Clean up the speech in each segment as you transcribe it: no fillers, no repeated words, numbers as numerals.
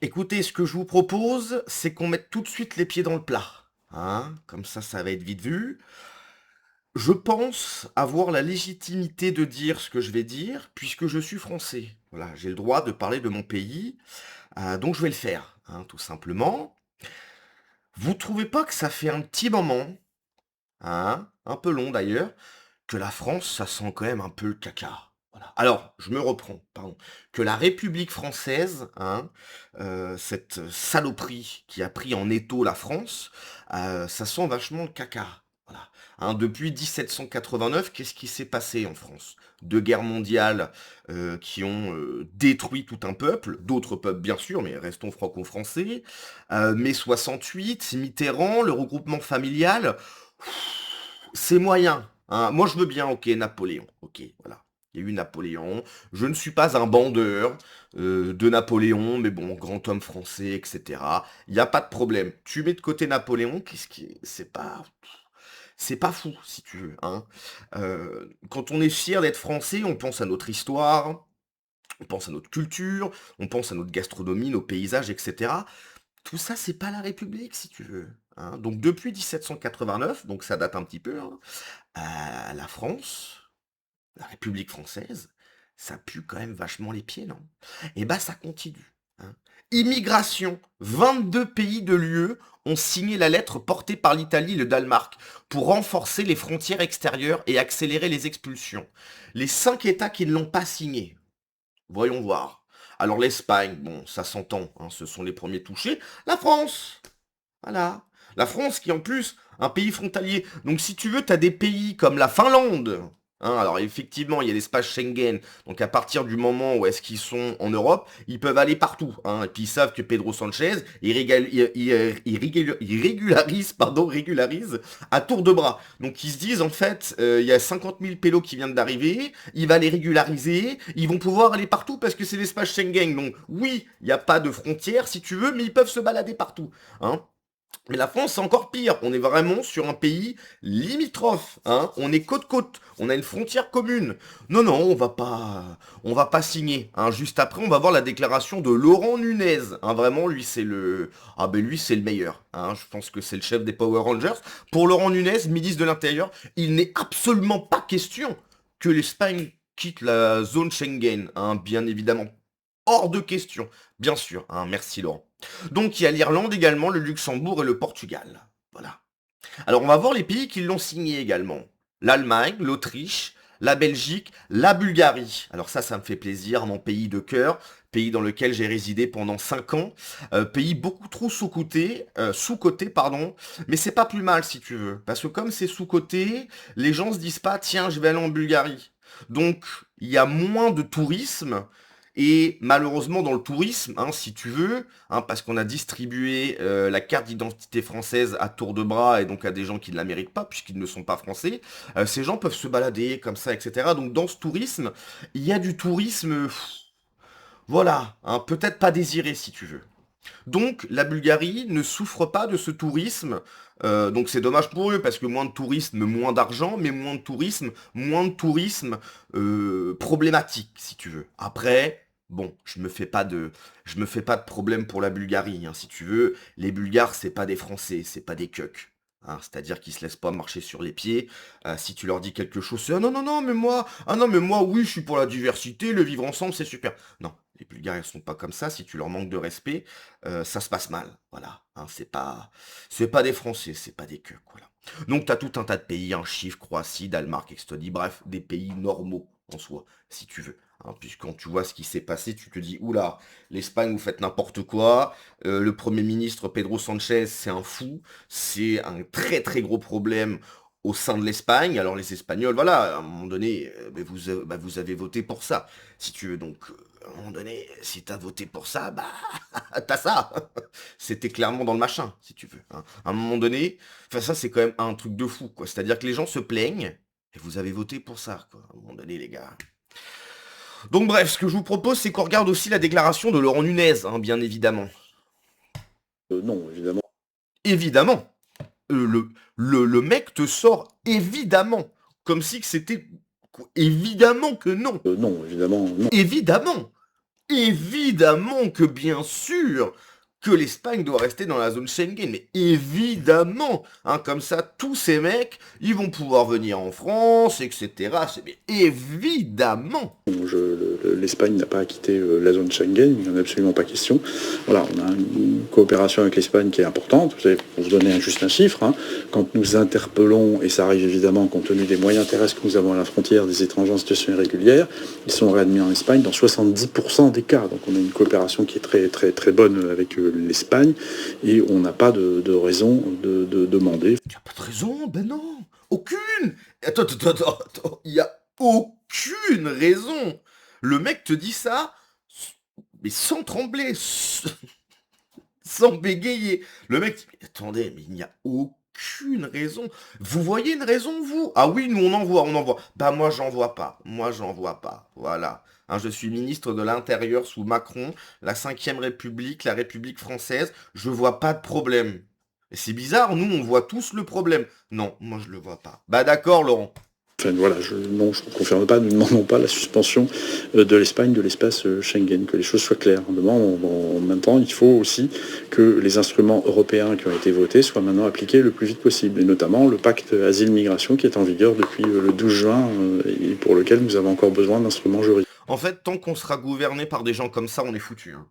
Écoutez, ce que je vous propose, c'est qu'on mette tout de suite les pieds dans le plat. Hein, comme ça va être vite vu. Je pense avoir la légitimité de dire ce que je vais dire, puisque je suis français. Voilà, j'ai le droit de parler de mon pays, donc je vais le faire, hein, tout simplement. Vous trouvez pas que ça fait un petit moment, hein, un peu long d'ailleurs, que la France, ça sent quand même un peu le caca? Voilà. Alors, je me reprends, pardon. Que la République française, hein, cette saloperie qui a pris en étau la France, ça sent vachement le caca. Voilà. Hein, depuis 1789, qu'est-ce qui s'est passé en France? Deux guerres mondiales qui ont détruit tout un peuple, d'autres peuples bien sûr, mais restons franco-français. Mai 68, Mitterrand, le regroupement familial, c'est moyen. Hein. Moi, je veux bien, ok, Napoléon. Ok, voilà. Il y a eu Napoléon. Je ne suis pas un bandeur de Napoléon, mais bon, grand homme français, etc. Il n'y a pas de problème. Tu mets de côté Napoléon, qu'est-ce qui... C'est pas fou, si tu veux. Hein. Quand on est fier d'être français, on pense à notre histoire, on pense à notre culture, on pense à notre gastronomie, nos paysages, etc. Tout ça, c'est pas la République, si tu veux. Hein. Donc depuis 1789, donc ça date un petit peu, hein, la France, la République française, ça pue quand même vachement les pieds, non? Et bah ça continue. Hein. Immigration, 22 pays de l'UE ont signé la lettre portée par l'Italie et le Danemark pour renforcer les frontières extérieures et accélérer les expulsions. Les 5 États qui ne l'ont pas signé, voyons voir. Alors l'Espagne, bon, ça s'entend, hein, ce sont les premiers touchés. La France, voilà. La France qui en plus, un pays frontalier. Donc si tu veux, tu as des pays comme la Finlande. Hein, alors effectivement, il y a l'espace Schengen. Donc à partir du moment où est-ce qu'ils sont en Europe, ils peuvent aller partout. Hein, et puis ils savent que Pedro Sanchez, il régularise, pardon, régularise à tour de bras. Donc ils se disent en fait, il y a 50 000 pélos qui viennent d'arriver, il va les régulariser, ils vont pouvoir aller partout parce que c'est l'espace Schengen. Donc oui, il n'y a pas de frontières si tu veux, mais ils peuvent se balader partout. Hein. Mais la France, c'est encore pire. On est vraiment sur un pays limitrophe. Hein. On est côte-côte. On a une frontière commune. Non, non, on va pas signer. Hein. Juste après, on va voir la déclaration de Laurent Nunez. Hein, vraiment, lui, c'est lui, c'est le meilleur. Hein. Je pense que c'est le chef des Power Rangers. Pour Laurent Nunez, ministre de l'Intérieur, il n'est absolument pas question que l'Espagne quitte la zone Schengen. Hein. Bien évidemment. Hors de question. Bien sûr. Hein. Merci, Laurent. Donc il y a l'Irlande également, le Luxembourg et le Portugal. Voilà. Alors on va voir les pays qui l'ont signé également. L'Allemagne, l'Autriche, la Belgique, la Bulgarie. Alors ça me fait plaisir, mon pays de cœur, pays dans lequel j'ai résidé pendant 5 ans, pays beaucoup trop sous-coté, pardon, mais c'est pas plus mal si tu veux, parce que comme c'est sous-coté, les gens se disent pas, tiens, je vais aller en Bulgarie. Donc il y a moins de tourisme, et malheureusement dans le tourisme, hein, si tu veux, hein, parce qu'on a distribué la carte d'identité française à tour de bras et donc à des gens qui ne la méritent pas puisqu'ils ne sont pas français, ces gens peuvent se balader comme ça, etc. Donc dans ce tourisme, il y a du tourisme, voilà, hein, peut-être pas désiré si tu veux. Donc la Bulgarie ne souffre pas de ce tourisme, donc c'est dommage pour eux parce que moins de tourisme, moins d'argent, mais moins de tourisme problématique si tu veux. Après, bon, je me fais pas de problème pour la Bulgarie, hein, si tu veux. Les Bulgares c'est pas des Français, c'est pas des cucks. Hein, c'est-à-dire qu'ils se laissent pas marcher sur les pieds. Si tu leur dis quelque chose, c'est ah non mais moi oui je suis pour la diversité, le vivre ensemble c'est super. Non, les Bulgares ils sont pas comme ça. Si tu leur manques de respect, ça se passe mal. Voilà. Hein, c'est pas des Français, c'est pas des queues, voilà. Donc t'as tout un tas de pays, hein, Chypre, Croatie, Danemark, Estonie, bref, des pays normaux en soi, si tu veux. Hein, puisque quand tu vois ce qui s'est passé, tu te dis, oula, l'Espagne, vous faites n'importe quoi, le Premier ministre Pedro Sanchez, c'est un fou, c'est un très très gros problème au sein de l'Espagne. Alors les Espagnols, voilà, à un moment donné, vous avez voté pour ça, si tu veux. Donc, à un moment donné, si t'as voté pour ça, bah, t'as ça. C'était clairement dans le machin, si tu veux. Hein. À un moment donné, enfin ça c'est quand même un truc de fou, quoi. C'est-à-dire que les gens se plaignent, et vous avez voté pour ça, quoi. À un moment donné, les gars. Donc bref, ce que je vous propose, c'est qu'on regarde aussi la déclaration de Laurent Nunez, hein, bien évidemment. Non, évidemment. Évidemment. Le mec te sort évidemment. Comme si que c'était... Évidemment que non. Non, évidemment, non. Évidemment. évidemment que bien sûr que l'Espagne doit rester dans la zone Schengen, mais évidemment, hein, comme ça, tous ces mecs, ils vont pouvoir venir en France, etc. C'est mais évidemment. L'Espagne n'a pas à quitter la zone Schengen, il n'y en a absolument pas question. Voilà, on a une coopération avec l'Espagne qui est importante. Vous savez, pour vous donner juste un chiffre, hein, quand nous interpellons, et ça arrive évidemment compte tenu des moyens terrestres que nous avons à la frontière des étrangers en situation irrégulière, ils sont réadmis en Espagne dans 70% des cas. Donc on a une coopération qui est très très très bonne avec l'Espagne et on n'a pas de raison de demander. Il n'y a pas de raison, ben non, aucune. Attends, il n'y a aucune raison. Le mec te dit ça, mais sans trembler, sans bégayer. Le mec dit, mais attendez, mais il n'y a aucune raison. Vous voyez une raison, vous? Ah oui, nous on en voit, on en voit. Bah moi j'en vois pas, voilà. Hein, je suis ministre de l'Intérieur sous Macron, la 5e République, la République française, je vois pas de problème. Et c'est bizarre, nous on voit tous le problème. Non, moi je le vois pas. Bah d'accord Laurent. Enfin, voilà, non, je ne confirme pas, nous ne demandons pas la suspension de l'Espagne de l'espace Schengen, que les choses soient claires. En même temps, il faut aussi que les instruments européens qui ont été votés soient maintenant appliqués le plus vite possible, et notamment le pacte asile-migration qui est en vigueur depuis le 12 juin et pour lequel nous avons encore besoin d'instruments juridiques. En fait, tant qu'on sera gouverné par des gens comme ça, on est foutu. Hein.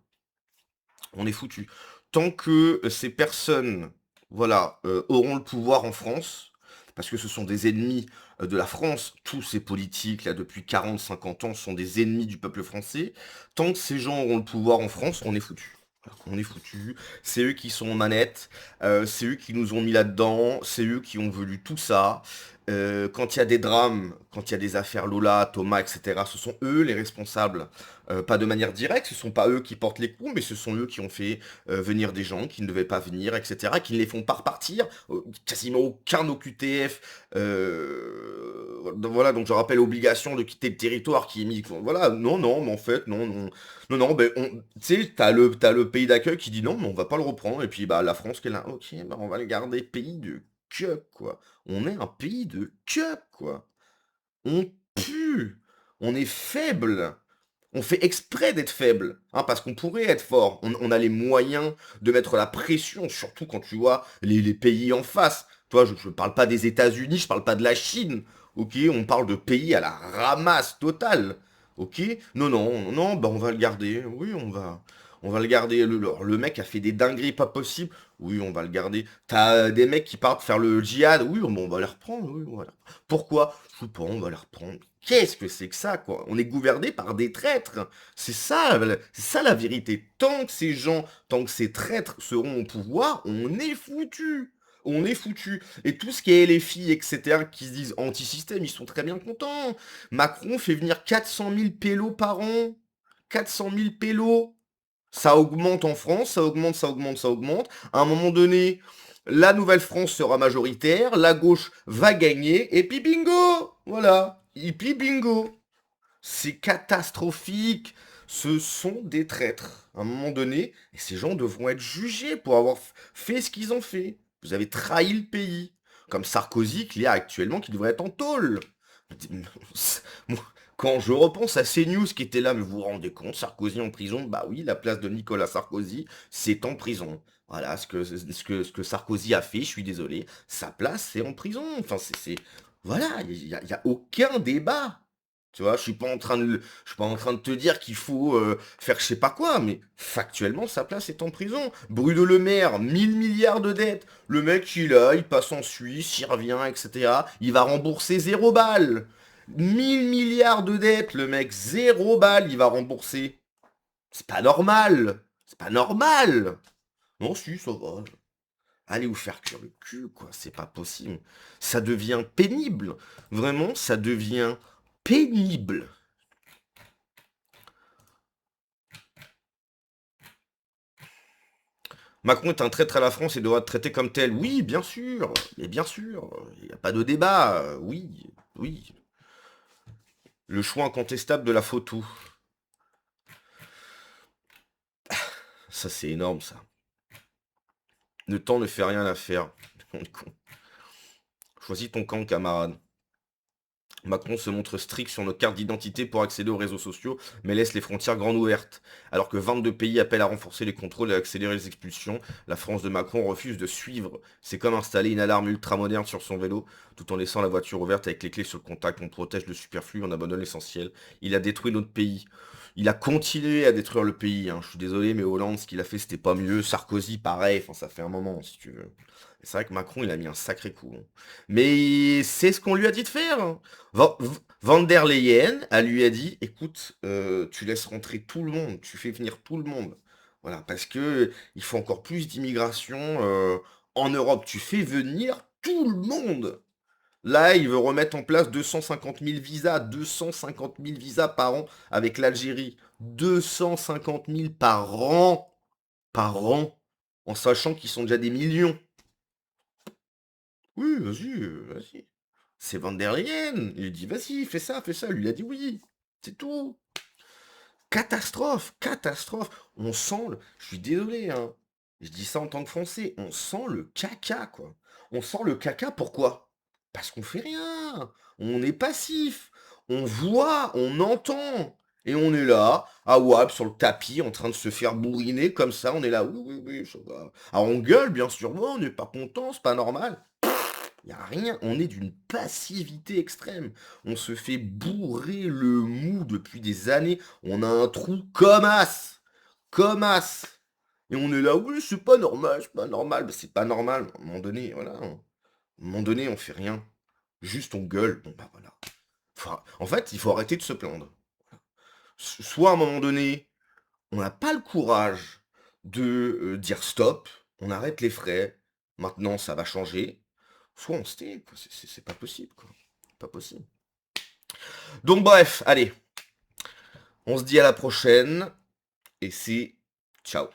On est foutu. Tant que ces personnes, voilà, auront le pouvoir en France, parce que ce sont des ennemis de la France, tous ces politiques, là, depuis 40, 50 ans, sont des ennemis du peuple français, tant que ces gens auront le pouvoir en France, on est foutu. Voilà, on est foutu. C'est eux qui sont aux manettes, c'est eux qui nous ont mis là-dedans, c'est eux qui ont voulu tout ça. Quand il y a des drames, quand il y a des affaires Lola, Thomas, etc., ce sont eux les responsables. Pas de manière directe, ce sont pas eux qui portent les coups, mais ce sont eux qui ont fait venir des gens qui ne devaient pas venir, etc., qui ne les font pas repartir. Quasiment aucun OQTF. Voilà, donc je rappelle l'obligation de quitter le territoire qui est mis. Voilà, non, mais en fait, non, ben, tu sais, t'as le pays d'accueil qui dit non, mais on va pas le reprendre, et puis bah la France qui est là, ok, bah on va le garder pays de cuck, quoi. On est un pays de cuck, quoi. On pue. On est faible. On fait exprès d'être faible, hein, parce qu'on pourrait être fort. On a les moyens de mettre la pression, surtout quand tu vois les pays en face. Toi, je parle pas des États-Unis, je parle pas de la Chine. Ok, on parle de pays à la ramasse totale. Ok, non, bah on va le garder. Oui, on va le garder. Le mec a fait des dingueries pas possibles. Oui, on va le garder. T'as des mecs qui partent faire le djihad. Oui, bon, on va les reprendre. Oui, on va les reprendre. Pourquoi? Je sais pas, on va les reprendre. Qu'est-ce que c'est que ça, quoi? On est gouverné par des traîtres. C'est ça la vérité. Tant que ces traîtres seront au pouvoir, on est foutu. On est foutu. Et tout ce qui est LFI, etc., qui se disent anti-système, ils sont très bien contents. Macron fait venir 400 000 pélos par an. 400 000 pélos. Ça augmente en France, ça augmente. À un moment donné, la Nouvelle-France sera majoritaire, la gauche va gagner, et puis bingo! Voilà. Et puis bingo! C'est catastrophique. Ce sont des traîtres. À un moment donné, et ces gens devront être jugés pour avoir fait ce qu'ils ont fait. Vous avez trahi le pays. Comme Sarkozy, qui est actuellement, qui devrait être en tôle. Moi, quand je repense à CNews qui était là, mais vous vous rendez compte, Sarkozy en prison, bah oui, la place de Nicolas Sarkozy, c'est en prison. Voilà, ce que Sarkozy a fait, je suis désolé, sa place, c'est en prison. Enfin, voilà, il y a aucun débat. Tu vois, je suis pas en train de te dire qu'il faut faire je sais pas quoi, mais factuellement, sa place est en prison. Bruno Le Maire, 1000 milliards de dettes. Le mec, il passe en Suisse, il revient, etc. Il va rembourser 0 balles. 1000 milliards de dettes, le mec, 0 balles, il va rembourser. C'est pas normal. C'est pas normal. Non, si, ça va. Allez vous faire cuire le cul, quoi. C'est pas possible. Ça devient pénible. Vraiment, ça devient pénible. Macron est un traître à la France et doit être traité comme tel. Oui, bien sûr. Mais bien sûr. Il n'y a pas de débat. Oui, oui. Le choix incontestable de la photo. Ça, c'est énorme, ça. Le temps ne fait rien à faire. Choisis ton camp, camarade. Macron se montre strict sur nos cartes d'identité pour accéder aux réseaux sociaux, mais laisse les frontières grandes ouvertes. Alors que 22 pays appellent à renforcer les contrôles et à accélérer les expulsions, la France de Macron refuse de suivre. C'est comme installer une alarme ultra moderne sur son vélo, tout en laissant la voiture ouverte avec les clés sur le contact. On protège le superflu, on abandonne l'essentiel. Il a détruit notre pays. Il a continué à détruire le pays, hein. Je suis désolé, mais Hollande, ce qu'il a fait, c'était pas mieux. Sarkozy, pareil. Enfin, ça fait un moment, si tu veux. C'est vrai que Macron, il a mis un sacré coup, hein. Mais c'est ce qu'on lui a dit de faire, hein. Van der Leyen, elle lui a dit, écoute, tu laisses rentrer tout le monde, tu fais venir tout le monde. Voilà, parce que il faut encore plus d'immigration en Europe. Tu fais venir tout le monde. Là, il veut remettre en place 250 000 visas par an avec l'Algérie. 250 000 par an, en sachant qu'ils sont déjà des millions. Oui, vas-y, vas-y. C'est Van der Leyen. Il dit, vas-y, fais ça, fais ça. Lui, il a dit oui. C'est tout. Catastrophe, catastrophe. On sent Je suis désolé, hein. Je dis ça en tant que Français. On sent le caca, quoi. On sent le caca, pourquoi? Parce qu'on fait rien. On est passif. On voit, on entend. Et on est là, à WAP, sur le tapis, en train de se faire bourriner comme ça. On est là, oui, oui, oui, ça va. Alors on gueule, bien sûr. Non, on n'est pas content, c'est pas normal. Il n'y a rien, on est d'une passivité extrême. On se fait bourrer le mou depuis des années. On a un trou comme as. Comme as. Et on est là, oui, c'est pas normal, c'est pas normal. Bah, c'est pas normal. À un moment donné, voilà, hein. À un moment donné, on fait rien. Juste on gueule. Bon bah voilà. En fait, il faut arrêter de se plaindre. Soit à un moment donné, on n'a pas le courage de dire stop, on arrête les frais, maintenant ça va changer, soit on se tait, quoi. C'est pas possible, quoi. Pas possible. Donc bref, allez, on se dit à la prochaine, et c'est ciao.